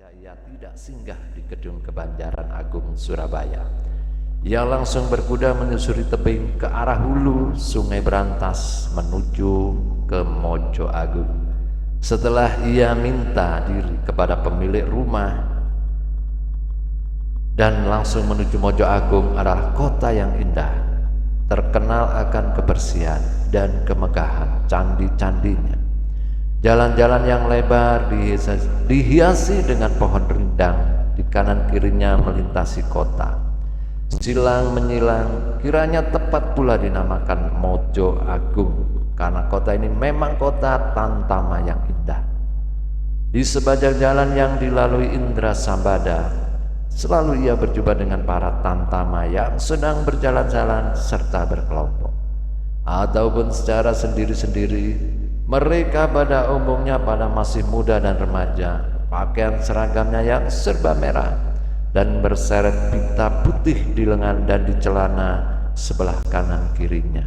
Ia tidak singgah di Gedung Kebanjaran Agung Surabaya. Ia langsung berkuda menyusuri tebing ke arah hulu Sungai Berantas menuju ke Mojo Agung. Setelah ia minta diri kepada pemilik rumah dan langsung menuju Mojo Agung adalah kota yang indah, terkenal akan kebersihan dan kemegahan candi-candinya. Jalan-jalan yang lebar dihiasi dengan pohon rindang, di kanan kirinya melintasi kota. Silang menyilang, kiranya tepat pula dinamakan Mojo Agung, karena kota ini memang kota tantama yang indah. Di sepanjang jalan yang dilalui Indra Sambada, selalu ia berjumpa dengan para tantama yang sedang berjalan-jalan serta berkelompok, ataupun secara sendiri-sendiri. Mereka pada umumnya pada masih muda dan remaja, pakaian seragamnya yang serba merah dan berseret pita putih di lengan dan di celana sebelah kanan kirinya.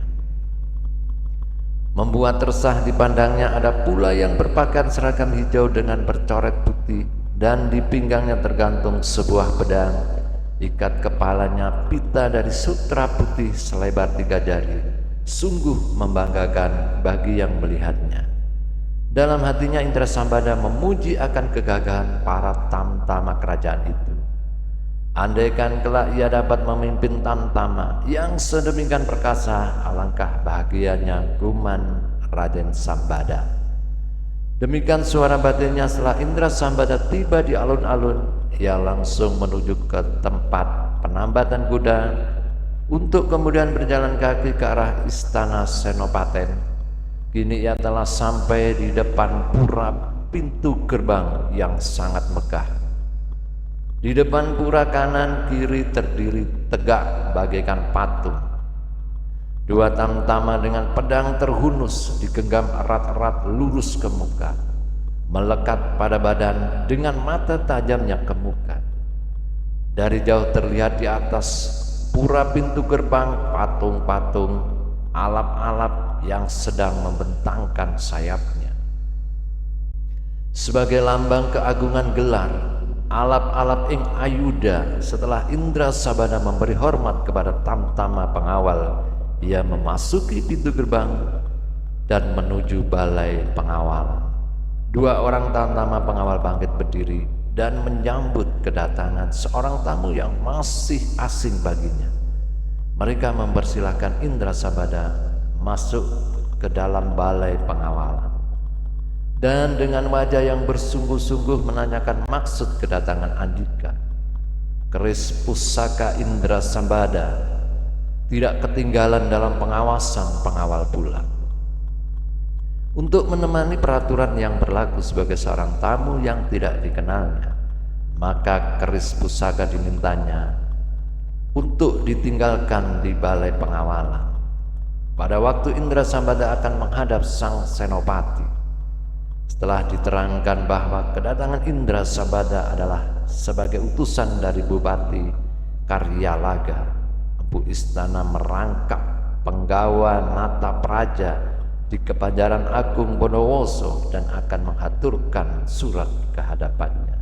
Membuat resah dipandangnya ada pula yang berpakaian seragam hijau dengan bercoret putih dan di pinggangnya tergantung sebuah pedang, ikat kepalanya pita dari sutra putih selebar 3 jari. Sungguh membanggakan bagi yang melihatnya. Dalam hatinya Indra Sambada memuji akan kegagahan para tamtama kerajaan itu. Andaikan kelak ia dapat memimpin tamtama yang sedemikian perkasa, alangkah bahagianya guman Raden Sambada. Demikian suara batinnya setelah Indra Sambada tiba di alun-alun. Ia langsung menuju ke tempat penambatan kuda untuk kemudian berjalan kaki ke arah istana Senopaten. Kini ia telah sampai di depan pura pintu gerbang yang sangat megah. Di depan pura kanan kiri terdiri tegak bagaikan patung. 2 tamtama dengan pedang terhunus digenggam erat-erat lurus ke muka, melekat pada badan dengan mata tajamnya ke muka. Dari jauh terlihat di atas pura pintu gerbang patung-patung alap-alap yang sedang membentangkan sayapnya. Sebagai lambang keagungan gelar, alap-alap ing ayuda, setelah Indra Sambada memberi hormat kepada tamtama pengawal, ia memasuki pintu gerbang dan menuju balai pengawal. 2 orang tamtama pengawal bangkit berdiri dan menyambut kedatangan seorang tamu yang masih asing baginya. Mereka mempersilahkan Indra Sambada masuk ke dalam balai pengawalan dan dengan wajah yang bersungguh-sungguh menanyakan maksud kedatangan Andika. Keris pusaka Indra Sambada tidak ketinggalan dalam pengawasan pengawal pula. Untuk menemani peraturan yang berlaku sebagai seorang tamu yang tidak dikenalnya, maka keris pusaka dimintanya untuk ditinggalkan di balai pengawalan. Pada waktu Indra Sambada akan menghadap sang senopati, setelah diterangkan bahwa kedatangan Indra Sambada adalah sebagai utusan dari Bupati Karyalaga, Empu Istana merangkap penggawa Nata Praja di Kebanjaran Agung Bondowoso dan akan mengaturkan surat ke hadapannya.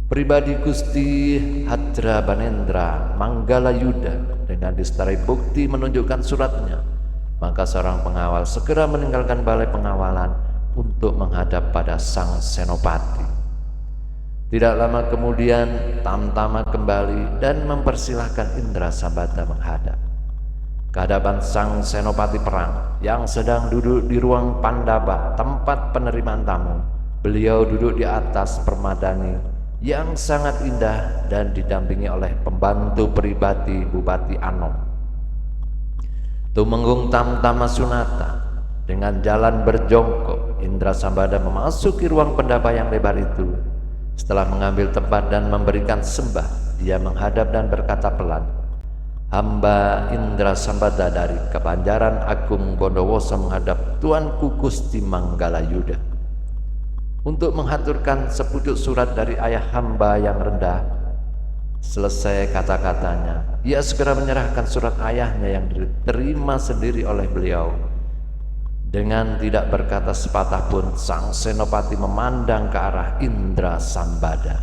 Pribadi Gusti Hadra Banendra Manggala Yuda dengan disertai bukti menunjukkan suratnya, maka seorang pengawal segera meninggalkan balai pengawalan untuk menghadap pada sang senopati. Tidak lama kemudian tamtama kembali dan mempersilahkan Indra Sambada menghadap ke hadapan sang senopati perang yang sedang duduk di ruang Pandaba, tempat penerimaan tamu. Beliau duduk di atas permadani yang sangat indah dan didampingi oleh pembantu pribadi Bupati Anom. Tumenggung Tamtama Sunata dengan jalan berjongkok, Indra Sambada memasuki ruang pendapa yang lebar itu. Setelah mengambil tempat dan memberikan sembah, ia menghadap dan berkata pelan, "Hamba Indra Sambada dari Kebanjaran Agung Bondowoso menghadap Tuanku Gusti Manggala Yuda untuk menghaturkan sepucuk surat dari ayah hamba yang rendah." Selesai kata-katanya, ia segera menyerahkan surat ayahnya yang diterima sendiri oleh beliau Dengan tidak berkata sepatah pun, sang senopati memandang ke arah Indra Sambada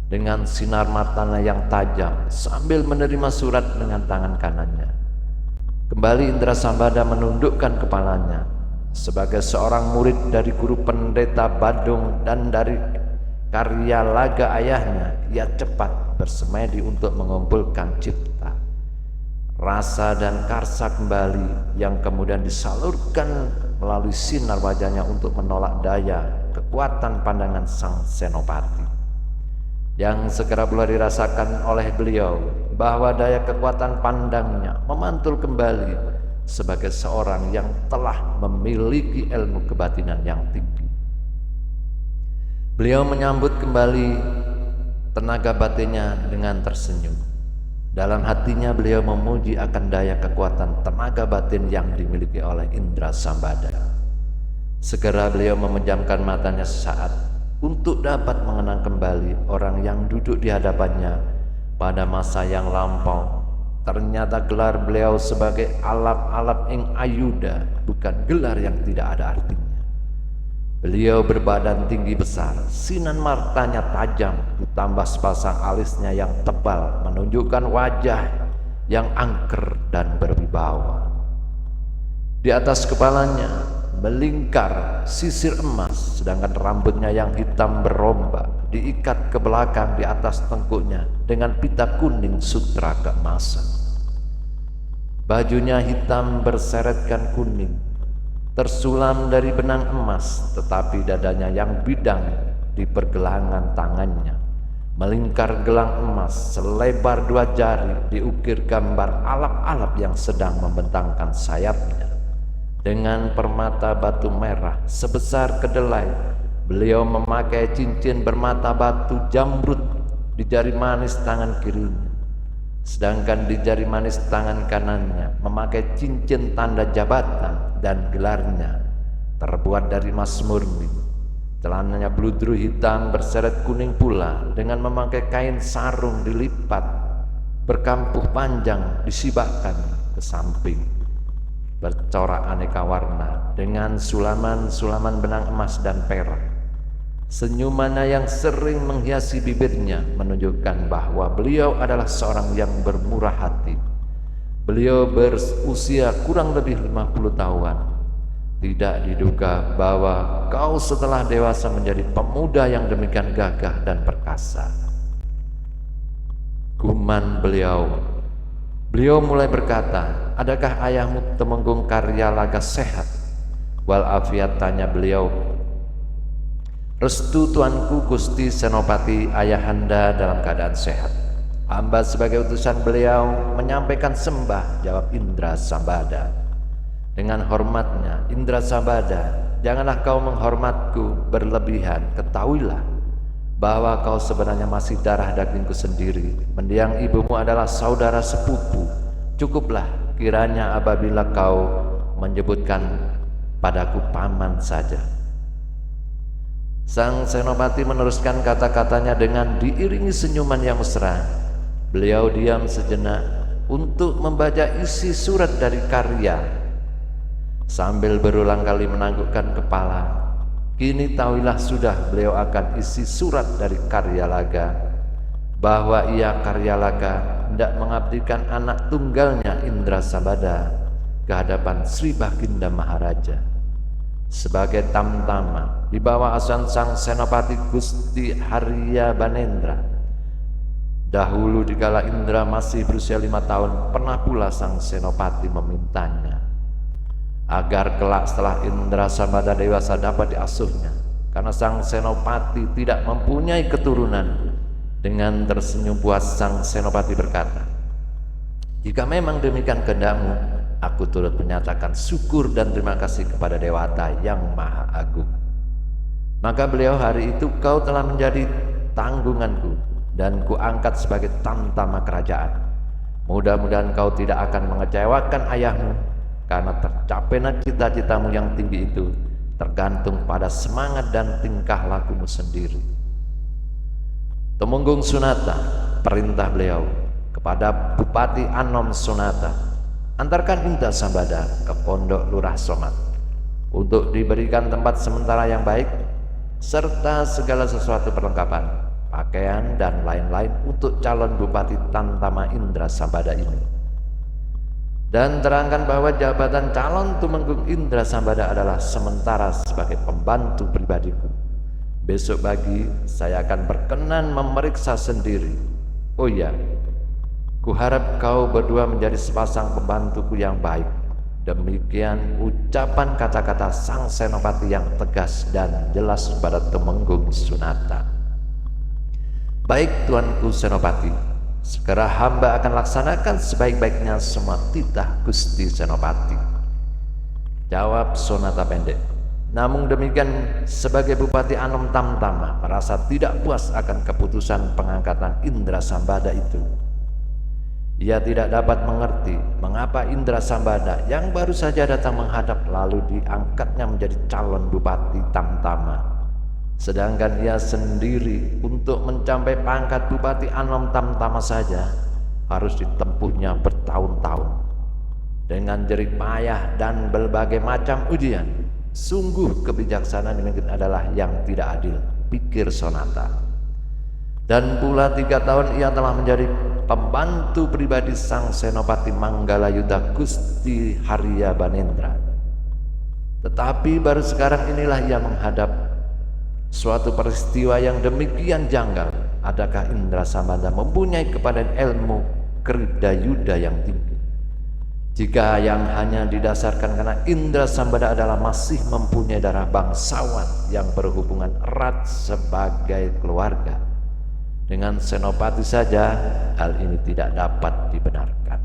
dengan sinar matanya yang tajam sambil menerima surat dengan tangan kanannya. Kembali Indra Sambada menundukkan kepalanya. Sebagai seorang murid dari guru pendeta Badung dan dari karya laga ayahnya, ia cepat bersemedi untuk mengumpulkan cipta, rasa dan karsa kembali yang kemudian disalurkan melalui sinar wajahnya untuk menolak daya kekuatan pandangan sang senopati, yang segera pula dirasakan oleh beliau bahwa daya kekuatan pandangnya memantul kembali sebagai seorang yang telah memiliki ilmu kebatinan yang tinggi. Beliau menyambut kembali tenaga batinnya dengan tersenyum. Dalam hatinya beliau memuji akan daya kekuatan tenaga batin yang dimiliki oleh Indra Sambada. Segera beliau memejamkan matanya sesaat untuk dapat mengenang kembali orang yang duduk di hadapannya pada masa yang lampau. Ternyata gelar beliau sebagai alap-alap ing ayuda bukan gelar yang tidak ada artinya. Beliau berbadan tinggi besar, sinan matanya tajam, ditambah sepasang alisnya yang tebal menunjukkan wajah yang angker dan berwibawa. Di atas kepalanya melingkar sisir emas, sedangkan rambutnya yang hitam berombak diikat ke belakang di atas tengkuknya dengan pita kuning sutra keemasan. Bajunya hitam berseretkan kuning, tersulam dari benang emas, tetapi dadanya yang bidang di pergelangan tangannya melingkar gelang emas selebar 2 jari, diukir gambar alap-alap yang sedang membentangkan sayapnya dengan permata batu merah sebesar kedelai. Beliau memakai cincin bermata batu jamrut di jari manis tangan kirinya, sedangkan di jari manis tangan kanannya memakai cincin tanda jabatan dan gelarnya terbuat dari emas murni. Celananya bludru hitam berseret kuning pula dengan memakai kain sarung dilipat berkampuh panjang disibakkan ke samping, bercorak aneka warna dengan sulaman-sulaman benang emas dan perak. Senyumannya yang sering menghiasi bibirnya menunjukkan bahwa beliau adalah seorang yang bermurah hati. Beliau berusia kurang lebih 50 tahun. Tidak diduga bahwa kau setelah dewasa menjadi pemuda yang demikian gagah dan perkasa. Guman beliau. Beliau mulai berkata, adakah ayahmu Temenggung Karyalaga sehat? Walafiat, tanya beliau. Restu tuanku Gusti Senopati ayahanda dalam keadaan sehat. Hamba sebagai utusan beliau menyampaikan sembah, jawab Indra Sambada. Dengan hormatnya, Indra Sambada, janganlah kau menghormatku berlebihan. Ketahuilah bahwa kau sebenarnya masih darah dagingku sendiri. Mendiang ibumu adalah saudara sepupu. Cukuplah kiranya apabila kau menyebutkan padaku paman saja. Sang senopati meneruskan kata-katanya dengan diiringi senyuman yang mesra. Beliau diam sejenak untuk membaca isi surat dari Karya. Sambil berulang kali menanggukkan kepala, kini tahuilah sudah beliau akan isi surat dari Karyalaga, bahwa ia Karyalaga hendak mengabdikan anak tunggalnya Indra Sambada ke hadapan Sri Baginda Maharaja sebagai tamtama di bawah asuhan sang senopati Gusti Harya Banendra. Dahulu dikala Indra masih berusia 5 tahun, pernah pula sang senopati memintanya agar kelak setelah Indra Sambada dewasa dapat diasuhnya, karena sang senopati tidak mempunyai keturunan. Dengan tersenyum puas sang senopati berkata, jika memang demikian kehendakmu, aku turut menyatakan syukur dan terima kasih kepada Dewata yang Maha Agung. Maka beliau hari itu kau telah menjadi tanggunganku dan kuangkat sebagai tamtama kerajaan. Mudah-mudahan kau tidak akan mengecewakan ayahmu, karena tercapainya cita-citamu yang tinggi itu tergantung pada semangat dan tingkah lakumu sendiri. Temenggung Sunata, perintah beliau kepada Bupati Anom Sunata, antarkan Indra Sambada ke Pondok Lurah Somat. untuk diberikan tempat sementara yang baik, serta segala sesuatu perlengkapan, pakaian, dan lain-lain untuk calon Bupati Tamtama Indrasambada ini. Dan terangkan bahwa jabatan calon Tumenggung Indrasambada adalah sementara sebagai pembantu pribadiku. Besok pagi saya akan berkenan memeriksa sendiri. Oh iya, kuharap kau berdua menjadi sepasang pembantuku yang baik. Demikian ucapan kata-kata sang senopati yang tegas dan jelas pada Tumenggung Sunata. Baik Tuanku Senopati, segera hamba akan laksanakan sebaik-baiknya semua titah Gusti Senopati, jawab Sunata pendek. Namun demikian, sebagai Bupati Anom Tamtama merasa tidak puas akan keputusan pengangkatan Indrasambada itu. Ia tidak dapat mengerti mengapa Indrasambada yang baru saja datang menghadap lalu diangkatnya menjadi calon Bupati Tamtama, sedangkan ia sendiri untuk mencapai pangkat Bupati Anom Tamtama saja harus ditempuhnya bertahun-tahun dengan jerih payah dan berbagai macam ujian. Sungguh kebijaksanaan ini adalah yang tidak adil, pikir Sonata. Dan pula 3 tahun ia telah menjadi pembantu pribadi sang Senopati Manggalayuda Gusti Harya Banendra. Tetapi baru sekarang inilah ia menghadap suatu peristiwa yang demikian janggal. Adakah Indrasambada mempunyai kepadan ilmu Kridayuda yang tinggi? Jika yang hanya didasarkan karena Indrasambada adalah masih mempunyai darah bangsawan yang berhubungan erat sebagai keluarga dengan Senopati saja, hal ini tidak dapat dibenarkan.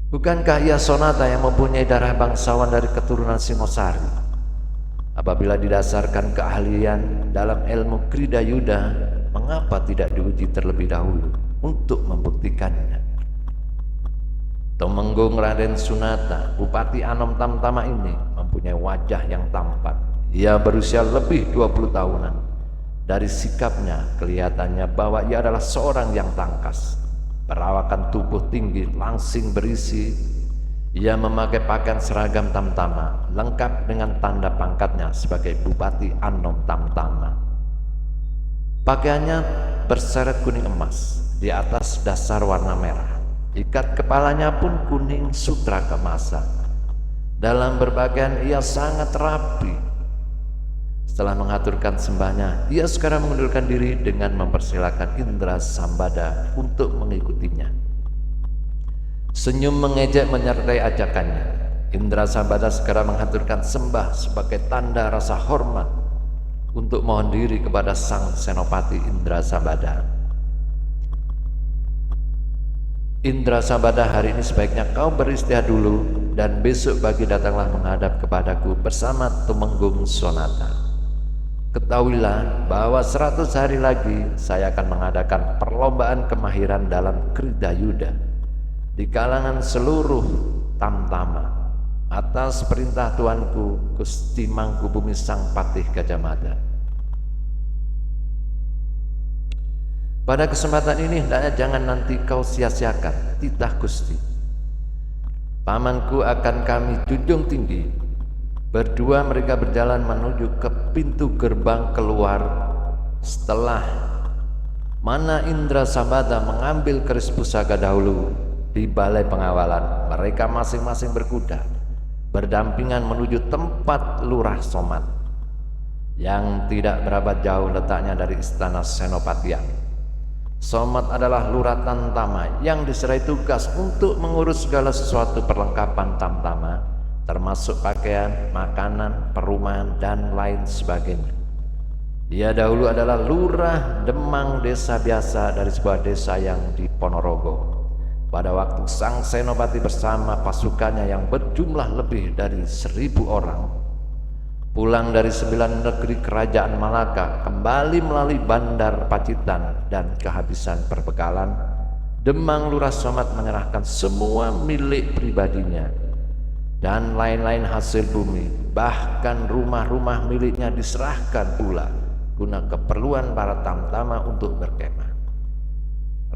Bukankah ia Sonata yang mempunyai darah bangsawan dari keturunan Singosari? Apabila didasarkan keahlian dalam ilmu Kridayuda, mengapa tidak diuji terlebih dahulu untuk membuktikannya? Tumenggung Raden Sunata, Bupati Anom Tamtama ini mempunyai wajah yang tampan. Ia berusia lebih 20 tahunan. Dari sikapnya kelihatannya bahwa ia adalah seorang yang tangkas, perawakan tubuh tinggi, langsing berisi. Ia memakai pakaian seragam Tamtama, lengkap dengan tanda pangkatnya sebagai Bupati Anom Tamtama. Pakaiannya berseret kuning emas, di atas dasar warna merah. Ikat kepalanya pun kuning sutra keemasan. Dalam berpakaian ia sangat rapi. Setelah mengaturkan sembahnya, ia sekarang mengundurkan diri dengan mempersilakan Indrasambada untuk mengikutinya. Senyum mengejek menyertai ajakannya. Indrasambada segera mengaturkan sembah sebagai tanda rasa hormat untuk mohon diri kepada sang Senopati Indrasambada. Indrasambada, hari ini sebaiknya kau beristirahat dulu dan besok pagi datanglah menghadap kepadaku bersama Tumenggung Sonata. Ketahuilah bahwa 100 hari lagi saya akan mengadakan perlombaan kemahiran dalam Kridayuda di kalangan seluruh Tamtama atas perintah Tuanku Gusti Mangkubumi Sang Patih Gajah Mada. Pada kesempatan ini hendaknya jangan nanti kau sia-siakan titah Gusti. Pamanku akan kami junjung tinggi. Berdua mereka berjalan menuju ke pintu gerbang keluar. Setelah mana Indrasambada mengambil keris pusaka dahulu di balai pengawalan, mereka masing-masing berkuda berdampingan menuju tempat Lurah Somat yang tidak berapa jauh letaknya dari istana Senopatian. Somat adalah lurah Tamtama yang diserai tugas untuk mengurus segala sesuatu perlengkapan Tamtama, termasuk pakaian, makanan, perumahan, dan lain sebagainya. Dia dahulu adalah lurah Demang, desa biasa dari sebuah desa yang di Ponorogo. Pada waktu sang Senopati bersama pasukannya yang berjumlah lebih dari 1000 orang pulang dari 9 negeri kerajaan Malaka, kembali melalui Bandar Pacitan dan kehabisan perbekalan, Demang Lurah Somat menyerahkan semua milik pribadinya dan lain-lain hasil bumi, bahkan rumah-rumah miliknya diserahkan pula guna keperluan para Tamtama untuk berkemah.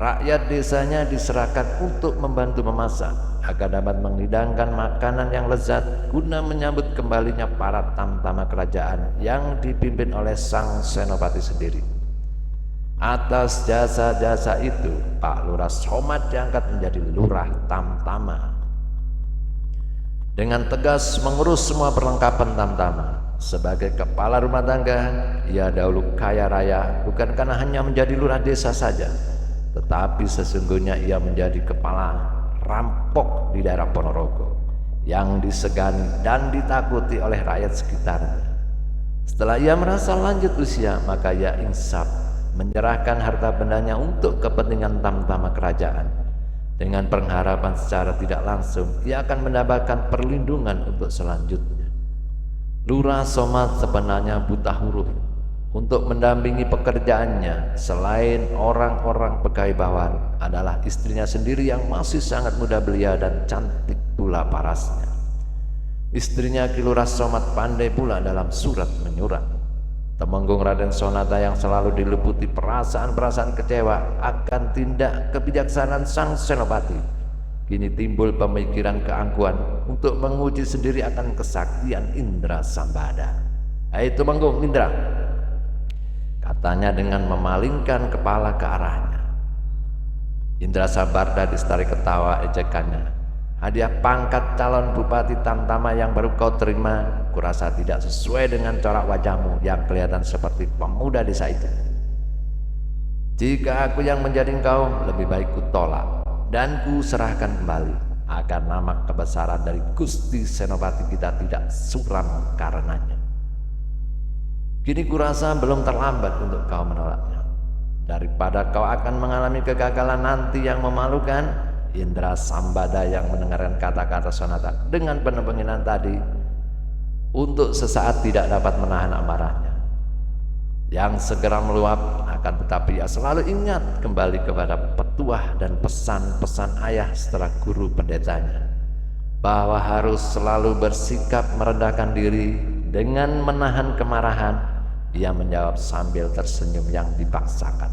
Rakyat desanya diserahkan untuk membantu memasak agar dapat menghidangkan makanan yang lezat guna menyambut kembalinya para tamtama kerajaan yang dipimpin oleh sang senopati sendiri. Atas jasa-jasa itu, Pak Lurah Somad diangkat menjadi Lurah Tamtama. Dengan tegas mengurus semua perlengkapan tamtama. Sebagai kepala rumah tangga, ia dahulu kaya raya bukan karena hanya menjadi lurah desa saja, tetapi sesungguhnya ia menjadi kepala rampok di daerah Ponorogo yang disegani dan ditakuti oleh rakyat sekitarnya. Setelah ia merasa lanjut usia, maka ia insaf menyerahkan harta bendanya untuk kepentingan tamtama kerajaan. Dengan pengharapan secara tidak langsung ia akan mendapatkan perlindungan untuk selanjutnya. Lurah Somad sebenarnya buta huruf untuk mendampingi pekerjaannya. Selain orang-orang pegawai bawahan adalah istrinya sendiri yang masih sangat muda belia dan cantik pula parasnya. Istrinya Ki Lurah Somad pandai pula dalam surat menyurat. Temenggung Raden Sonata yang selalu diliputi perasaan-perasaan kecewa akan tindak kebijaksanaan sang senopati, kini timbul pemikiran keangkuhan untuk menguji sendiri akan kesaktian Indra Sambada. "Hai Temenggung Indra," katanya dengan memalingkan kepala ke arahnya. Indra Sambada disertai ketawa ejekannya. "Hadiah pangkat calon bupati Tamtama yang baru kau terima, kurasa tidak sesuai dengan corak wajahmu yang kelihatan seperti pemuda desa itu. Jika aku yang menjadi engkau, lebih baik ku tolak dan ku serahkan kembali agar nama kebesaran dari Gusti Senopati kita tidak suram karenanya. Kini kurasa belum terlambat untuk kau menolaknya. Daripada kau akan mengalami kegagalan nanti yang memalukan." Indra Sambada yang mendengarkan kata-kata Sonata dengan penuh penghinaan tadi untuk sesaat tidak dapat menahan amarahnya yang segera meluap, akan tetapi ia selalu ingat kembali kepada petuah dan pesan-pesan ayah setelah guru pendetanya bahwa harus selalu bersikap merendahkan diri dengan menahan kemarahan. Ia menjawab sambil tersenyum yang dipaksakan,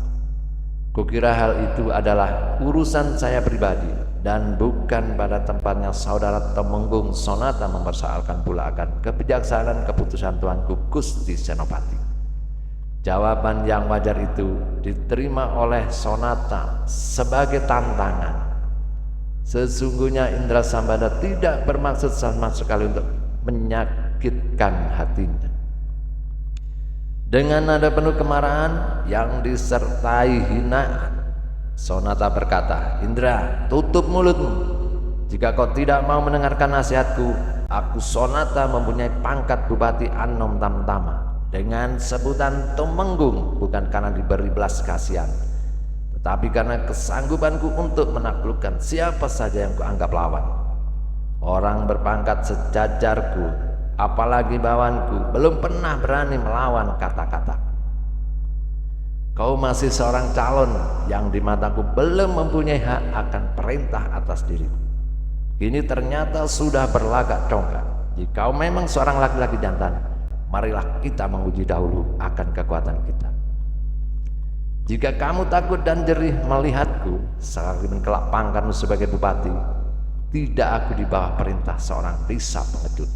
"Kukira hal itu adalah urusan saya pribadi dan bukan pada tempatnya saudara Temenggung Sonata mempersoalkan pula akan kebijaksanaan keputusan Tuanku Gusti Senopati." Jawaban yang wajar itu diterima oleh Sonata sebagai tantangan. Sesungguhnya Indra Sambada tidak bermaksud sama sekali untuk menyakitkan hatinya. Dengan nada penuh kemarahan yang disertai hinaan, Sonata berkata, "Indra, tutup mulutmu. Jika kau tidak mau mendengarkan nasihatku, aku Sonata mempunyai pangkat Bupati Anom Tamtama dengan sebutan Temenggung, bukan karena diberi belas kasihan, tetapi karena kesanggupanku untuk menaklukkan siapa saja yang kuanggap lawan. Orang berpangkat sejajarku, apalagi bawahanku, belum pernah berani melawan kata-kata. Kau masih seorang calon yang di mataku belum mempunyai hak akan perintah atas diriku. Ini ternyata sudah berlagak congkak. Jika kau memang seorang laki-laki jantan, marilah kita menguji dahulu akan kekuatan kita. Jika kamu takut dan jerih melihatku, sekalipun kelak pangkatmu sebagai bupati, tidak aku di bawah perintah seorang desa pengecut."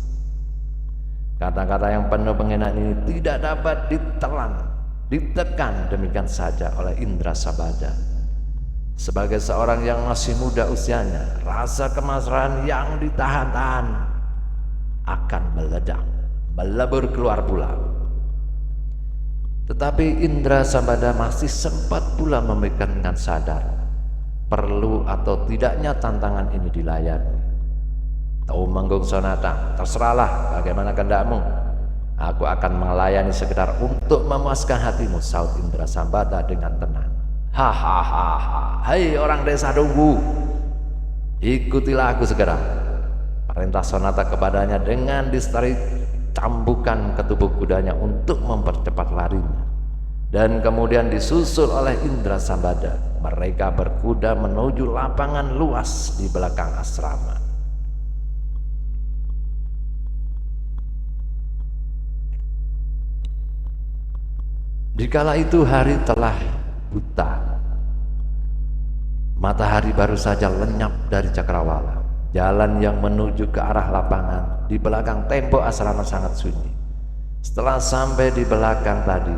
Kata-kata yang penuh penghinaan ini tidak dapat ditekan demikian saja oleh Indra Sambada. Sebagai seorang yang masih muda usianya, rasa kemarahan yang ditahan-tahan akan meledak, melebur keluar pula. Tetapi Indra Sambada masih sempat pula memikirkan dengan sadar perlu atau tidaknya tantangan ini dilayani. "Temenggung Sonata, terserahlah bagaimana kehendakmu. Aku akan melayani sekedar untuk memuaskan hatimu," saut Indra Sambada dengan tenang. "Hahaha, hai orang desa Dunggu, ikutilah aku segera," perintah Sonata kepadanya dengan disertai cambukan ke tubuh kudanya untuk mempercepat larinya. Dan kemudian disusul oleh Indra Sambada, mereka berkuda menuju lapangan luas di belakang asrama. Dikala itu hari telah buta. Matahari baru saja lenyap dari cakrawala. Jalan yang menuju ke arah lapangan di belakang tembok asrama sangat sunyi. Setelah sampai di belakang tadi,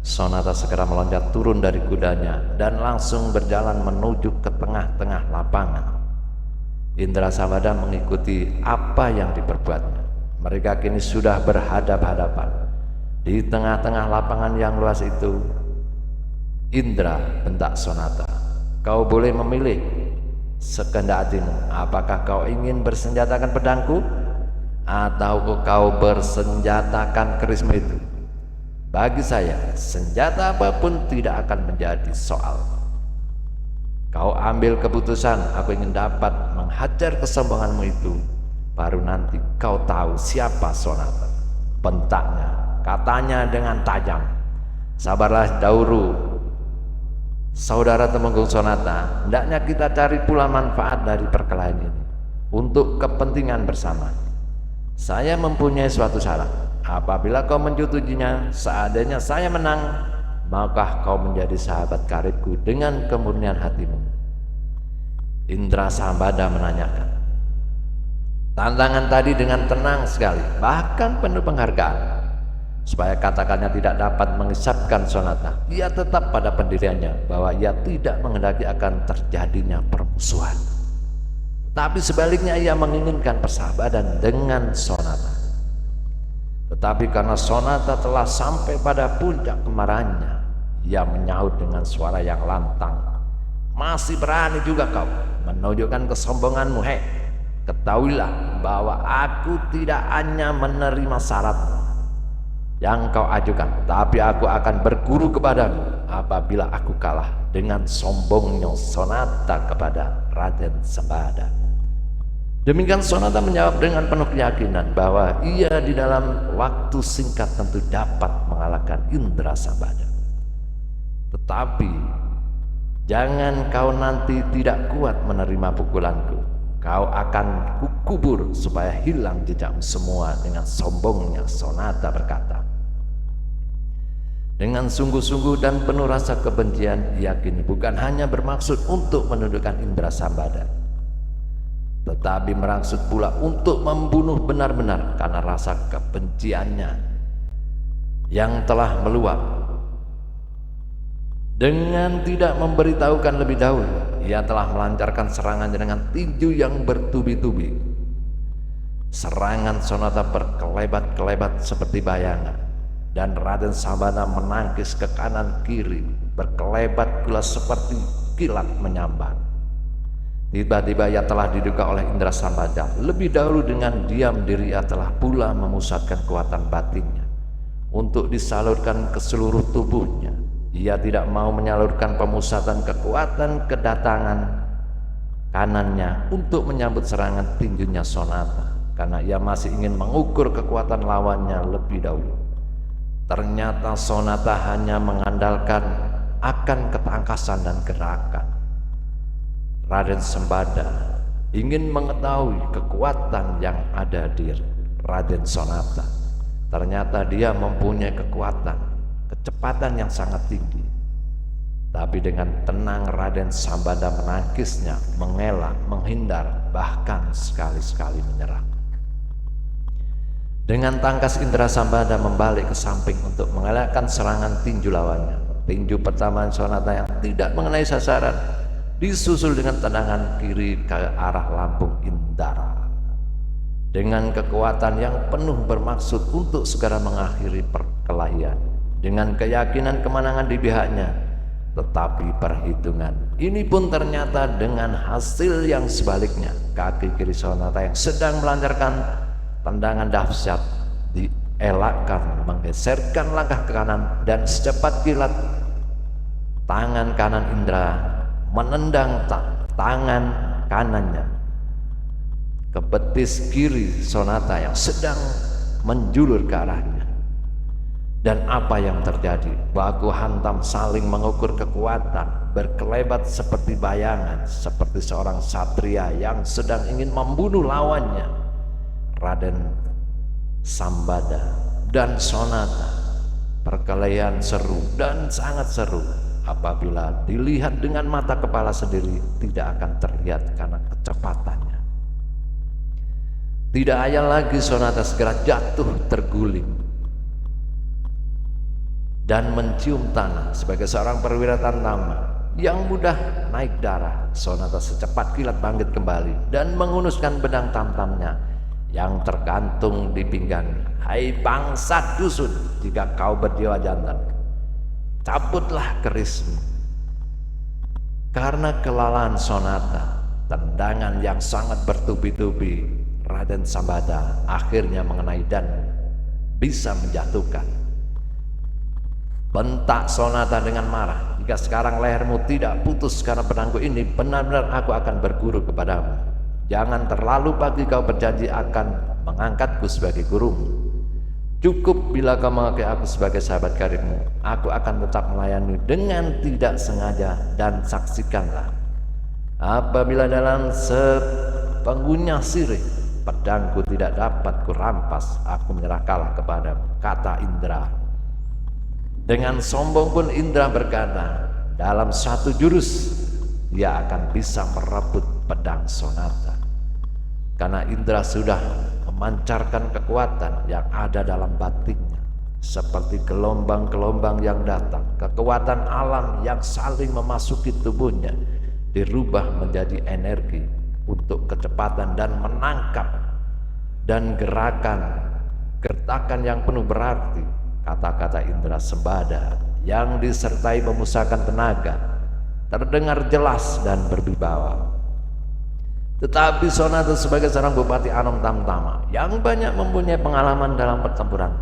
Sonata segera meloncat turun dari kudanya dan langsung berjalan menuju ke tengah-tengah lapangan. Indra Sambada mengikuti apa yang diperbuatnya. Mereka kini sudah berhadap-hadapan. Di tengah-tengah lapangan yang luas itu, Indra bentak Sonata, "Kau boleh memilih sekehendak hatimu. Apakah kau ingin bersenjatakan pedangku atau kau bersenjatakan kerismu itu? Bagi saya, senjata apapun tidak akan menjadi soal. Kau ambil keputusan, aku ingin dapat menghajar kesombonganmu itu. Baru nanti kau tahu siapa Sonata." Bentaknya, katanya dengan tajam. "Sabarlah dahulu, saudara Temenggung Sonata. Hendaknya kita cari pula manfaat dari perkelahian ini untuk kepentingan bersama. Saya mempunyai suatu syarat. Apabila kau menyetujuinya, seandainya saya menang, maka kau menjadi sahabat karibku dengan kemurnian hatimu." Indra Sambada menanyakan tantangan tadi dengan tenang sekali, bahkan penuh penghargaan. Supaya katakannya tidak dapat mengisapkan Sonata, ia tetap pada pendiriannya bahwa ia tidak menghendaki akan terjadinya permusuhan. Tapi sebaliknya ia menginginkan persahabatan dengan Sonata. Tetapi karena Sonata telah sampai pada puncak kemarahannya, ia menyahut dengan suara yang lantang, "Masih berani juga kau menunjukkan kesombonganmu? Ketahuilah bahwa aku tidak hanya menerima syaratmu yang kau ajukan, tapi aku akan berguru kepadamu apabila aku kalah." Dengan sombongnya Sonata kepada Raden Sambada. Demikian Sonata menjawab dengan penuh keyakinan bahwa ia di dalam waktu singkat tentu dapat mengalahkan Indra Sambada. "Tetapi jangan kau nanti tidak kuat menerima pukulanku. Kau akan kukubur supaya hilang jejakmu semua." Dengan sombongnya Sonata berkata. Dengan sungguh-sungguh dan penuh rasa kebencian, ia kini bukan hanya bermaksud untuk menundukkan Indra Sambada, tetapi bermaksud pula untuk membunuh benar-benar karena rasa kebenciannya yang telah meluap. Dengan tidak memberitahukan lebih dahulu, ia telah melancarkan serangannya dengan tinju yang bertubi-tubi. Serangan Sonata berkelebat-kelebat seperti bayangan, dan Raden Sambada menangkis ke kanan kiri, berkelebat pula seperti kilat menyambar. Tiba-tiba ia telah diduga oleh Indra Sambada. Lebih dahulu dengan diam diri ia telah pula memusatkan kekuatan batinnya untuk disalurkan ke seluruh tubuhnya. Ia tidak mau menyalurkan pemusatan kekuatan kedatangan kanannya untuk menyambut serangan tinjunya Sonata, karena ia masih ingin mengukur kekuatan lawannya lebih dahulu. Ternyata Sonata hanya mengandalkan akan ketangkasan dan gerakan. Raden Sambada ingin mengetahui kekuatan yang ada di Raden Sonata. Ternyata dia mempunyai kekuatan, kecepatan yang sangat tinggi. Tapi dengan tenang Raden Sambada menangkisnya, mengelak, menghindar, bahkan sekali-sekali menyerang. Dengan tangkas Indra Sambada membalik ke samping untuk mengelakkan serangan tinju lawannya. Tinju pertama Sonata yang tidak mengenai sasaran disusul dengan tendangan kiri ke arah lambung Indra. Dengan kekuatan yang penuh bermaksud untuk segera mengakhiri perkelahian, dengan keyakinan kemenangan di pihaknya. Tetapi perhitungan ini pun ternyata dengan hasil yang sebaliknya. Kaki kiri Sonata yang sedang melancarkan tendangan dahsyat dielakkan, menggeserkan langkah ke kanan, dan secepat kilat tangan kanan Indra menendang tangan kanannya ke betis kiri Sonata yang sedang menjulur ke arahnya. Dan apa yang terjadi? Baku hantam saling mengukur kekuatan, berkelebat seperti bayangan, seperti seorang satria yang sedang ingin membunuh lawannya. Raden Sambada dan Sonata, perkelahian seru dan sangat seru. apabila dilihat dengan mata kepala sendiri tidak akan terlihat karena kecepatannya. Tidak ayal lagi Sonata segera jatuh terguling dan mencium tanah. Sebagai seorang perwira Tamtama yang mudah naik darah, Sonata secepat kilat bangkit kembali dan menghunuskan pedang tamtamnya yang tergantung di pinggangnya. Hai bangsa dusun, jika kau berjiwa jantan, cabutlah kerismu. Karena kelelahan Sonata, tendangan yang sangat bertubi-tubi Raden Sambada akhirnya mengenai dan bisa menjatuhkan. Bentak Sonata dengan marah, jika sekarang lehermu tidak putus karena pedangku ini, benar-benar aku akan berguru kepadamu. Jangan terlalu pagi kau berjanji akan mengangkatku sebagai gurumu. Cukup bila kau memakai aku sebagai sahabat karibmu, aku akan tetap melayani dengan tidak sengaja. Dan saksikanlah, apabila dalam sepengunyah sirih pedangku tidak dapat kurampas, aku menyerah kalah kepadamu, kata Indra. Dengan sombong pun Indra berkata, dalam satu jurus dia akan bisa merebut pedang Sonata. Karena Indra sudah memancarkan kekuatan yang ada dalam batinnya, seperti gelombang-gelombang yang datang, kekuatan alam yang saling memasuki tubuhnya dirubah menjadi energi untuk kecepatan dan menangkap dan gertakan yang penuh berarti. Kata-kata Indra Sambada yang disertai memusahkan tenaga terdengar jelas dan berwibawa. Tetapi Sonata sebagai seorang Bupati Anom Tamtama yang banyak mempunyai pengalaman dalam pertempuran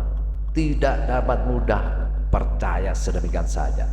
tidak dapat mudah percaya sedemikian saja.